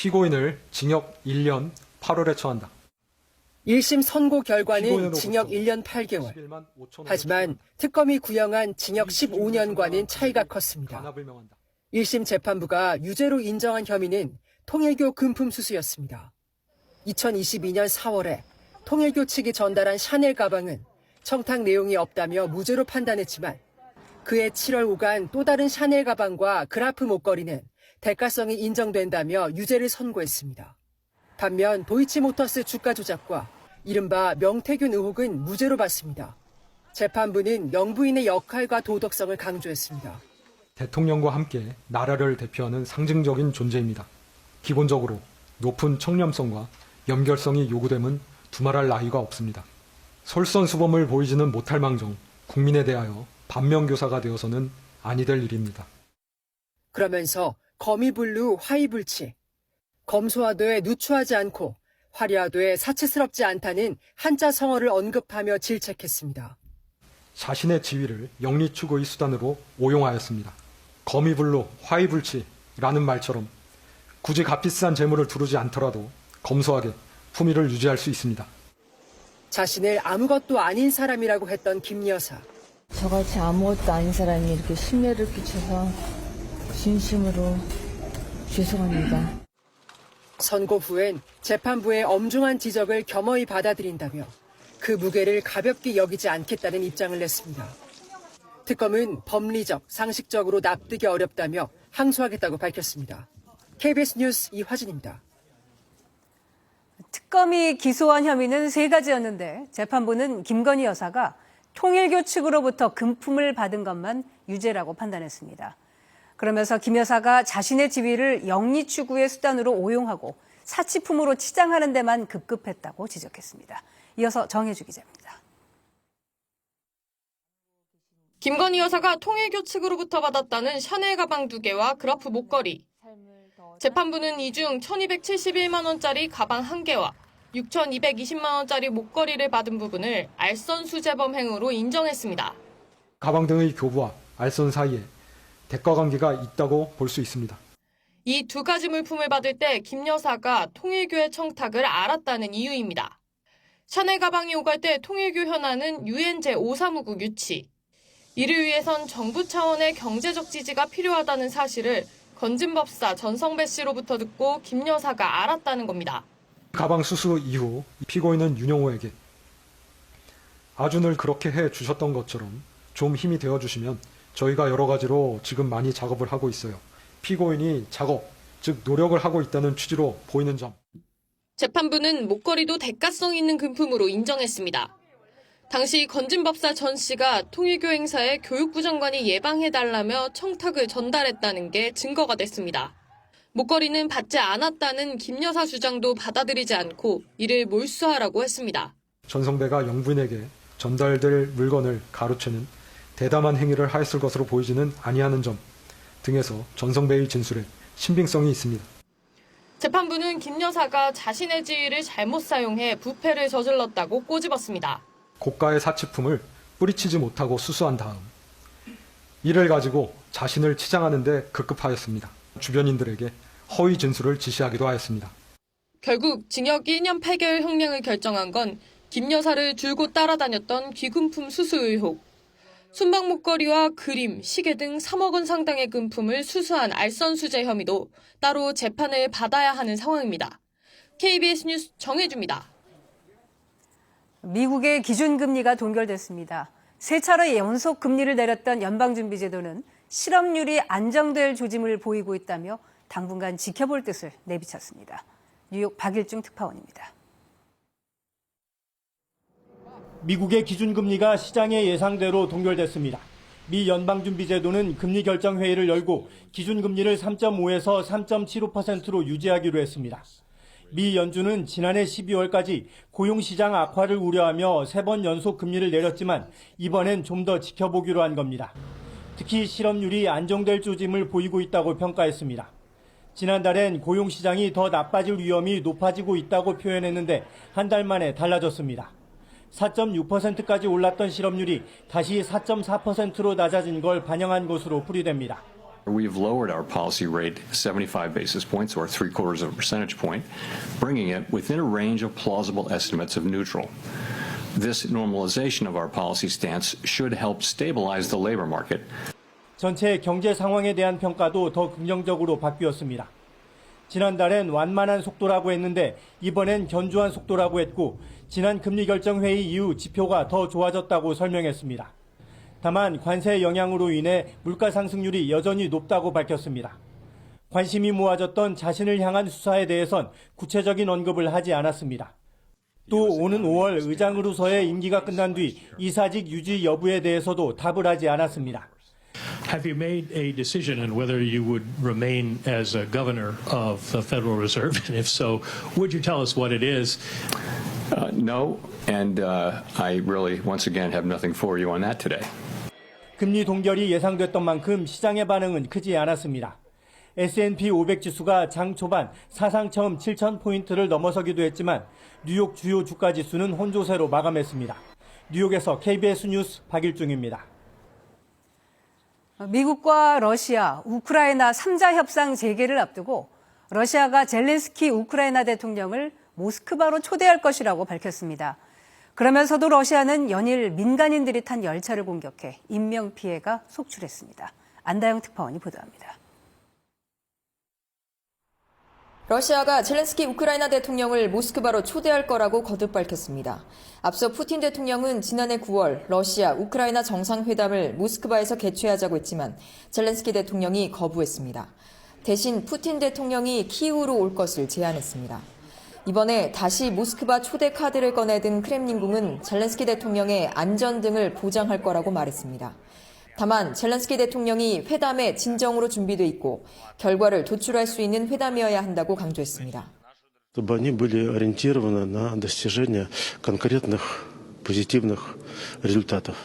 피고인을 징역 1년 8월에 처한다. 1심 선고 결과는 징역 1년 8개월. 하지만 특검이 구형한 징역 15년과는 차이가 컸습니다. 1심 재판부가 유죄로 인정한 혐의는 통일교 금품 수수였습니다. 2022년 4월에 통일교 측이 전달한 샤넬 가방은 청탁 내용이 없다며 무죄로 판단했지만 그해 7월 오간 또 다른 샤넬 가방과 그라프 목걸이는 대가성이 인정된다며 유죄를 선고했습니다. 반면 도이치모터스 주가 조작과 이른바 명태균 의혹은 무죄로 봤습니다. 재판부는 영부인의 역할과 도덕성을 강조했습니다. 대통령과 함께 나라를 대표하는 상징적인 존재입니다. 기본적으로 높은 청렴성과 연결성이 요구됨은 두말할 나위가 없습니다. 솔선수범을 보이지는 못할 망정 국민에 대하여 반면교사가 되어서는 아니 될 일입니다. 그러면서 거미불루 화이불치, 검소하되 누추하지 않고 화려하되 사치스럽지 않다는 한자 성어를 언급하며 질책했습니다. 자신의 지위를 영리추구의 수단으로 오용하였습니다. 거미불루 화이불치라는 말처럼 굳이 값비싼 재물을 두르지 않더라도 검소하게 품위를 유지할 수 있습니다. 자신을 아무것도 아닌 사람이라고 했던 김 여사. 저같이 아무것도 아닌 사람이 이렇게 심려를 끼쳐서 진심으로 죄송합니다. 선고 후엔 재판부의 엄중한 지적을 겸허히 받아들인다며 그 무게를 가볍게 여기지 않겠다는 입장을 냈습니다. 특검은 법리적, 상식적으로 납득이 어렵다며 항소하겠다고 밝혔습니다. KBS 뉴스 이화진입니다. 특검이 기소한 혐의는 3가지였는데 재판부는 김건희 여사가 통일교 측으로부터 금품을 받은 것만 유죄라고 판단했습니다. 그러면서 김 여사가 자신의 지위를 영리추구의 수단으로 오용하고 사치품으로 치장하는 데만 급급했다고 지적했습니다. 이어서 정혜주 기자입니다. 김건희 여사가 통일교 측으로부터 받았다는 샤넬 가방 2개와 그라프 목걸이. 재판부는 이 중 1,271만 원짜리 가방 1개와 6,220만 원짜리 목걸이를 받은 부분을 알선수재범 행위로 인정했습니다. 가방 등의 교부와 알선 사이에 대가관계가 있다고 볼 수 있습니다. 이 2가지 물품을 받을 때 김 여사가 통일교의 청탁을 알았다는 이유입니다. 샤넬 가방이 오갈 때 통일교 현안은 유엔 제5사무국 유치. 이를 위해선 정부 차원의 경제적 지지가 필요하다는 사실을 건진법사 전성배 씨로부터 듣고 김 여사가 알았다는 겁니다. 가방 수수 이후 피고인은 윤영호에게 아주 늘 그렇게 해 주셨던 것처럼 좀 힘이 되어 주시면 저희가 여러 가지로 지금 많이 작업을 하고 있어요. 피고인이 작업, 즉 노력을 하고 있다는 취지로 보이는 점. 재판부는 목걸이도 대가성 있는 금품으로 인정했습니다. 당시 건진법사 전 씨가 통일교 행사에 교육부 장관이 예방해달라며 청탁을 전달했다는 게 증거가 됐습니다. 목걸이는 받지 않았다는 김 여사 주장도 받아들이지 않고 이를 몰수하라고 했습니다. 전성배가 영부인에게 전달될 물건을 가로채는 대담한 행위를 하였을 것으로 보이지는 아니하는 점 등에서 전성배의 진술에 신빙성이 있습니다. 재판부는 김 여사가 자신의 지위를 잘못 사용해 부패를 저질렀다고 꼬집었습니다. 고가의 사치품을 뿌리치지 못하고 수수한 다음 이를 가지고 자신을 치장하는 데 급급하였습니다. 주변인들에게 허위 진술을 지시하기도 하였습니다. 결국 징역 1년 8개월 형량을 결정한 건 김 여사를 줄곧 따라다녔던 귀금품 수수 의혹, 순방 목걸이와 그림, 시계 등 3억 원 상당의 금품을 수수한 알선수재 혐의도 따로 재판을 받아야 하는 상황입니다. KBS 뉴스 정혜주입니다. 미국의 기준금리가 동결됐습니다. 3차례 연속 금리를 내렸던 연방준비제도는 실업률이 안정될 조짐을 보이고 있다며 당분간 지켜볼 뜻을 내비쳤습니다. 뉴욕 박일중 특파원입니다. 미국의 기준금리가 시장의 예상대로 동결됐습니다. 미 연방준비제도는 금리결정회의를 열고 기준금리를 3.5에서 3.75%로 유지하기로 했습니다. 미 연준은 지난해 12월까지 고용시장 악화를 우려하며 3번 연속 금리를 내렸지만 이번엔 좀 더 지켜보기로 한 겁니다. 특히 실업률이 안정될 조짐을 보이고 있다고 평가했습니다. 지난달엔 고용시장이 더 나빠질 위험이 높아지고 있다고 표현했는데 한 달 만에 달라졌습니다. 4.6%까지 올랐던 실업률이 다시 4.4%로 낮아진 걸 반영한 것으로 풀이됩니다. We've lowered our policy rate 75 basis points, or 3/4 of a percentage point, bringing it within a range of plausible estimates of neutral. This normalization of our policy stance should help stabilize the labor market. 전체 경제 상황에 대한 평가도 더 긍정적으로 바뀌었습니다. 지난달엔 완만한 속도라고 했는데 이번엔 견조한 속도라고 했고 지난 금리 결정 회의 이후 지표가 더 좋아졌다고 설명했습니다. 다만 관세 영향으로 인해 물가 상승률이 여전히 높다고 밝혔습니다. 관심이 모아졌던 자신을 향한 수사에 대해선 구체적인 언급을 하지 않았습니다. 또 오는 5월 의장으로서의 임기가 끝난 뒤 이사직 유지 여부에 대해서도 답을 하지 않았습니다. Have you made a decision on whether you would remain as a governor of the Federal Reserve? And if so, would you tell us what it is? No, and I really, once again, have nothing for you on that today. 금리 동결이 예상됐던 만큼 시장의 반응은 크지 않았습니다. S&P 500 지수가 장 초반 사상 처음 7,000포인트를 넘어서기도 했지만 뉴욕 주요 주가 지수는 혼조세로 마감했습니다. 뉴욕에서 KBS 뉴스 박일중입니다. 미국과 러시아, 우크라이나 3자 협상 재개를 앞두고 러시아가 젤렌스키 우크라이나 대통령을 모스크바로 초대할 것이라고 밝혔습니다. 그러면서도 러시아는 연일 민간인들이 탄 열차를 공격해 인명피해가 속출했습니다. 안다영 특파원이 보도합니다. 러시아가 젤렌스키 우크라이나 대통령을 모스크바로 초대할 거라고 거듭 밝혔습니다. 앞서 푸틴 대통령은 지난해 9월 러시아, 우크라이나 정상회담을 모스크바에서 개최하자고 했지만 젤렌스키 대통령이 거부했습니다. 대신 푸틴 대통령이 키이우로 올 것을 제안했습니다. 이번에 다시 모스크바 초대 카드를 꺼내든 크렘린궁은 젤렌스키 대통령의 안전 등을 보장할 거라고 말했습니다. 다만 젤렌스키 대통령이 회담에 진정으로 준비돼 있고 결과를 도출할 수 있는 회담이어야 한다고 강조했습니다. Чтобы они были ориентированы на достижение конкретных позитивных результатов.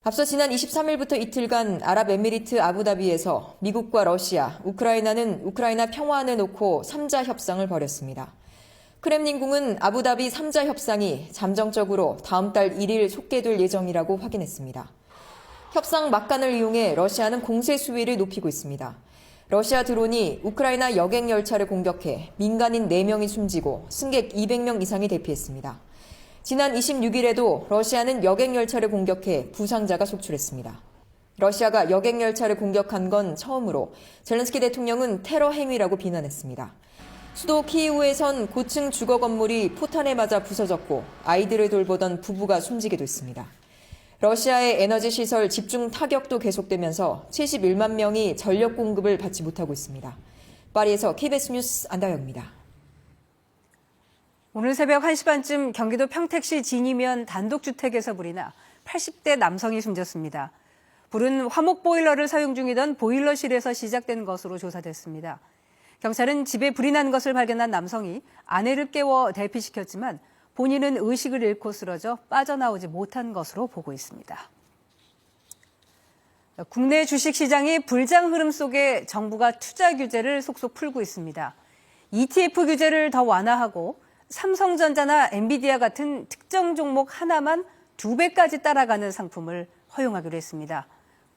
앞서 지난 23일부터 이틀간 아랍에미리트 아부다비에서 미국과 러시아, 우크라이나는 우크라이나 평화안을 놓고 3자 협상을 벌였습니다. 크렘린궁은 아부다비 3자 협상이 잠정적으로 다음 달 1일 속개될 예정이라고 확인했습니다. 협상 막간을 이용해 러시아는 공세 수위를 높이고 있습니다. 러시아 드론이 우크라이나 여객 열차를 공격해 민간인 4명이 숨지고 승객 200명 이상이 대피했습니다. 지난 26일에도 러시아는 여객 열차를 공격해 부상자가 속출했습니다. 러시아가 여객 열차를 공격한 건 처음으로 젤렌스키 대통령은 테러 행위라고 비난했습니다. 수도 키이우에선 고층 주거 건물이 포탄에 맞아 부서졌고 아이들을 돌보던 부부가 숨지기도 했습니다. 러시아의 에너지 시설 집중 타격도 계속되면서 71만 명이 전력 공급을 받지 못하고 있습니다. 파리에서 KBS 뉴스 안다영입니다. 오늘 새벽 1시 반쯤 경기도 평택시 진이면 단독주택에서 불이 나 80대 남성이 숨졌습니다. 불은 화목 보일러를 사용 중이던 보일러실에서 시작된 것으로 조사됐습니다. 경찰은 집에 불이 난 것을 발견한 남성이 아내를 깨워 대피시켰지만 본인은 의식을 잃고 쓰러져 빠져나오지 못한 것으로 보고 있습니다. 국내 주식시장이 불장 흐름 속에 정부가 투자 규제를 속속 풀고 있습니다. ETF 규제를 더 완화하고 삼성전자나 엔비디아 같은 특정 종목 하나만 2배까지 따라가는 상품을 허용하기로 했습니다.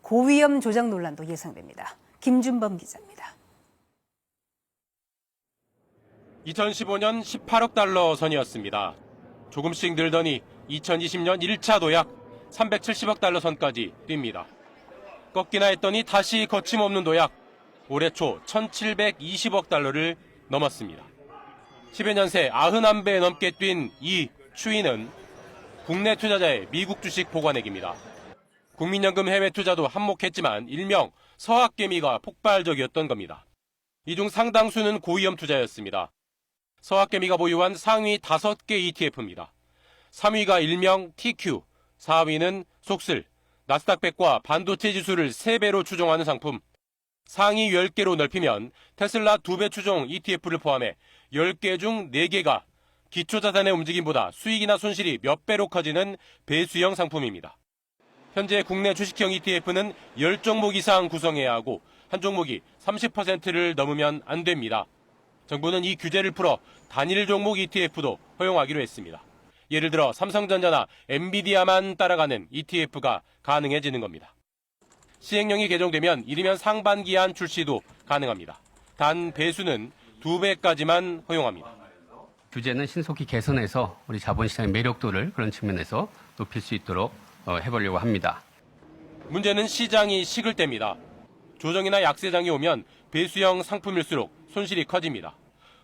고위험 조작 논란도 예상됩니다. 김준범 기자입니다. 2015년 18억 달러 선이었습니다. 조금씩 늘더니 2020년 1차 도약 370억 달러 선까지 뜁니다. 꺾이나 했더니 다시 거침없는 도약, 올해 초 1720억 달러를 넘었습니다. 10여 년 새 91배 넘게 뛴 이 추이는 국내 투자자의 미국 주식 보관액입니다. 국민연금 해외 투자도 한몫했지만 일명 서학개미가 폭발적이었던 겁니다. 이 중 상당수는 고위험 투자였습니다. 서학개미가 보유한 상위 5개 ETF입니다. 3위가 일명 TQ, 4위는 속슬, 나스닥 100과 반도체 지수를 3배로 추종하는 상품, 상위 10개로 넓히면 테슬라 2배 추종 ETF를 포함해 10개 중 4개가 기초자산의 움직임보다 수익이나 손실이 몇 배로 커지는 배수형 상품입니다. 현재 국내 주식형 ETF는 10종목 이상 구성해야 하고 한 종목이 30%를 넘으면 안 됩니다. 정부는 이 규제를 풀어 단일 종목 ETF도 허용하기로 했습니다. 예를 들어 삼성전자나 엔비디아만 따라가는 ETF가 가능해지는 겁니다. 시행령이 개정되면 이르면 상반기 안 출시도 가능합니다. 단 배수는 2배까지만 허용합니다. 규제는 신속히 개선해서 우리 자본시장의 매력도를 그런 측면에서 높일 수 있도록 해보려고 합니다. 문제는 시장이 식을 때입니다. 조정이나 약세장이 오면 배수형 상품일수록 손실이 커집니다.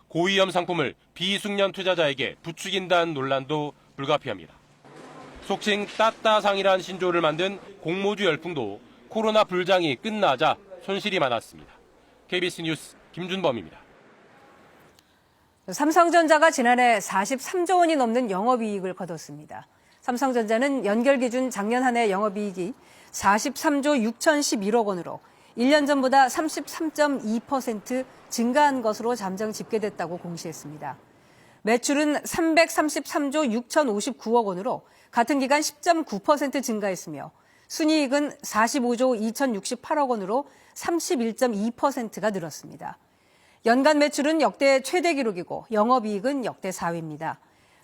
고위험 상품을 비숙련 투자자에게 부추긴다는 논란도 불가피합니다. 속칭 따따상이라는 신조를 만든 공모주 열풍도 코로나 불장이 끝나자 손실이 많았습니다. KBS 뉴스 김준범입니다. 삼성전자가 지난해 43조 원이 넘는 영업이익을 거뒀습니다. 삼성전자는 연결 기준 작년 한 해 영업이익이 43조 6,011억 원으로 1년 전보다 33.2% 증가한 것으로 잠정 집계됐다고 공시했습니다. 매출은 333조 6,059억 원으로 같은 기간 10.9% 증가했으며 순이익은 45조 2,068억 원으로 31.2%가 늘었습니다. 연간 매출은 역대 최대 기록이고 영업이익은 역대 4위입니다.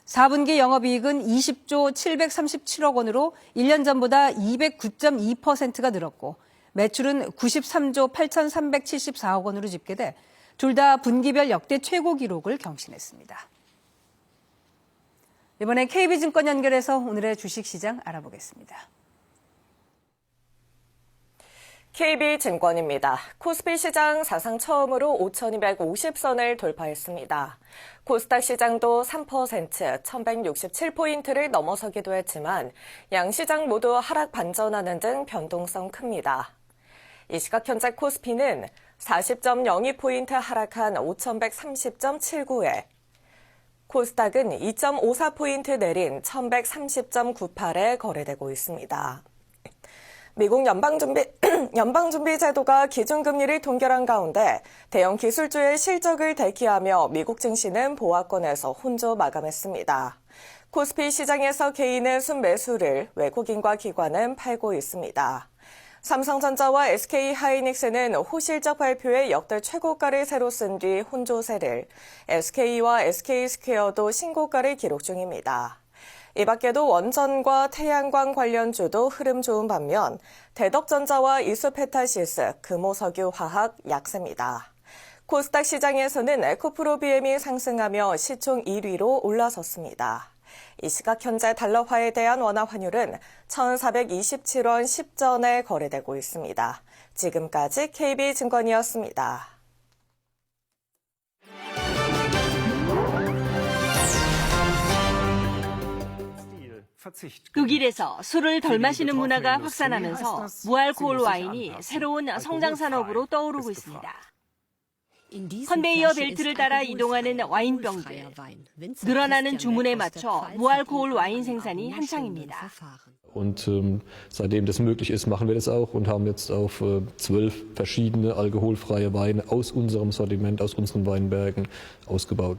4분기 영업이익은 20조 737억 원으로 1년 전보다 209.2%가 늘었고 매출은 93조 8,374억 원으로 집계돼 둘 다 분기별 역대 최고 기록을 경신했습니다. 이번엔 KB증권 연결해서 오늘의 주식시장 알아보겠습니다. KB증권입니다. 코스피 시장 사상 처음으로 5,250선을 돌파했습니다. 코스닥 시장도 3%, 1,167포인트를 넘어서기도 했지만 양시장 모두 하락 반전하는 등 변동성 큽니다. 이 시각 현재 코스피는 40.02포인트 하락한 5,130.79에 코스닥은 2.54포인트 내린 1,130.98에 거래되고 있습니다. 미국 연방준비제도가 기준금리를 동결한 가운데 대형 기술주의 실적을 대기하며 미국 증시는 보합권에서 혼조 마감했습니다. 코스피 시장에서 개인의 순매수를 외국인과 기관은 팔고 있습니다. 삼성전자와 SK하이닉스는 호실적 발표에 역대 최고가를 새로 쓴 뒤 혼조세를, SK와 SK스퀘어도 신고가를 기록 중입니다. 이 밖에도 원전과 태양광 관련주도 흐름 좋은 반면 대덕전자와 이수페탈시스, 금호석유화학 약세입니다. 코스닥 시장에서는 에코프로비엠이 상승하며 시총 1위로 올라섰습니다. 이 시각 현재 달러화에 대한 원화 환율은 1,427원 10전에 거래되고 있습니다. 지금까지 KB증권이었습니다. 독일에서 술을 덜 마시는 문화가 확산하면서 무알코올 와인이 새로운 성장 산업으로 떠오르고 있습니다. 컨베이어 벨트를 따라 이동하는 와인병들. 늘어나는 주문에 맞춰 무알코올 와인 생산이 한창입니다. Und seitdem das möglich ist, machen wir das auch und haben jetzt auf 12 verschiedene alkoholfreie Weine aus unserem Sortiment, aus unseren Weinbergen ausgebaut.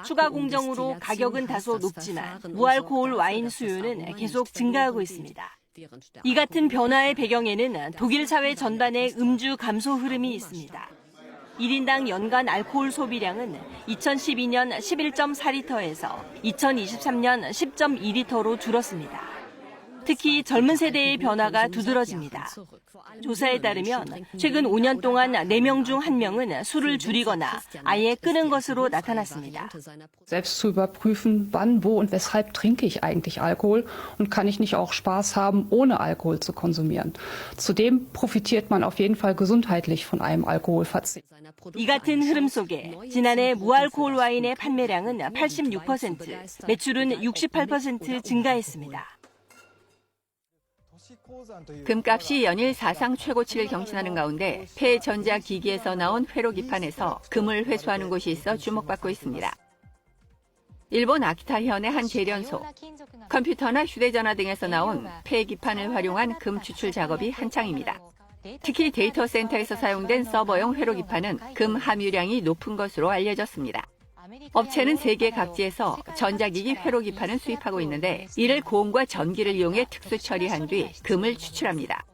추가 공정으로 가격은 다소 높지만 무알코올 와인 수요는 계속 증가하고 있습니다. 이 같은 변화의 배경에는 독일 사회 전반의 음주 감소 흐름이 있습니다. 1인당 연간 알코올 소비량은 2012년 11.4리터에서 2023년 10.2리터로 줄었습니다. 특히 젊은 세대의 변화가 두드러집니다. 조사에 따르면 최근 5년 동안 4명 중 1명은 술을 줄이거나 아예 끊은 것으로 나타났습니다. Selbst zu überprüfen, wann, wo und weshalb trinke ich eigentlich Alkohol und kann ich nicht auch Spaß haben, ohne Alkohol zu konsumieren. Zudem profitiert man auf jeden Fall gesundheitlich von einem Alkoholverzicht. 이 같은 흐름 속에 지난해 무알코올 와인의 판매량은 86%, 매출은 68% 증가했습니다. 금값이 연일 사상 최고치를 경신하는 가운데 폐전자기기에서 나온 회로기판에서 금을 회수하는 곳이 있어 주목받고 있습니다. 일본 아키타현의 한 재련소, 컴퓨터나 휴대전화 등에서 나온 폐기판을 활용한 금 추출 작업이 한창입니다. 특히 데이터 센터에서 사용된 서버용 회로기판은 금 함유량이 높은 것으로 알려졌습니다. 업체는 세계 각지에서 전자기기 회로기판을 수입하고 있는데 이를 고온과 전기를 이용해 특수 처리한 뒤 금을 추출합니다.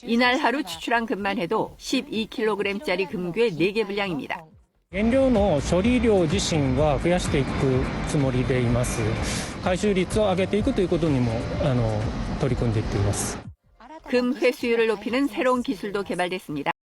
이날 하루 추출한 금만 해도 12kg짜리 금괴 4개 분량입니다. 原料の処理量自身は増やしていくつもりでいます。回収率を上げていくということにも取り組んでいっています。금 회수율을 높이는 새로운 기술도 개발됐습니다.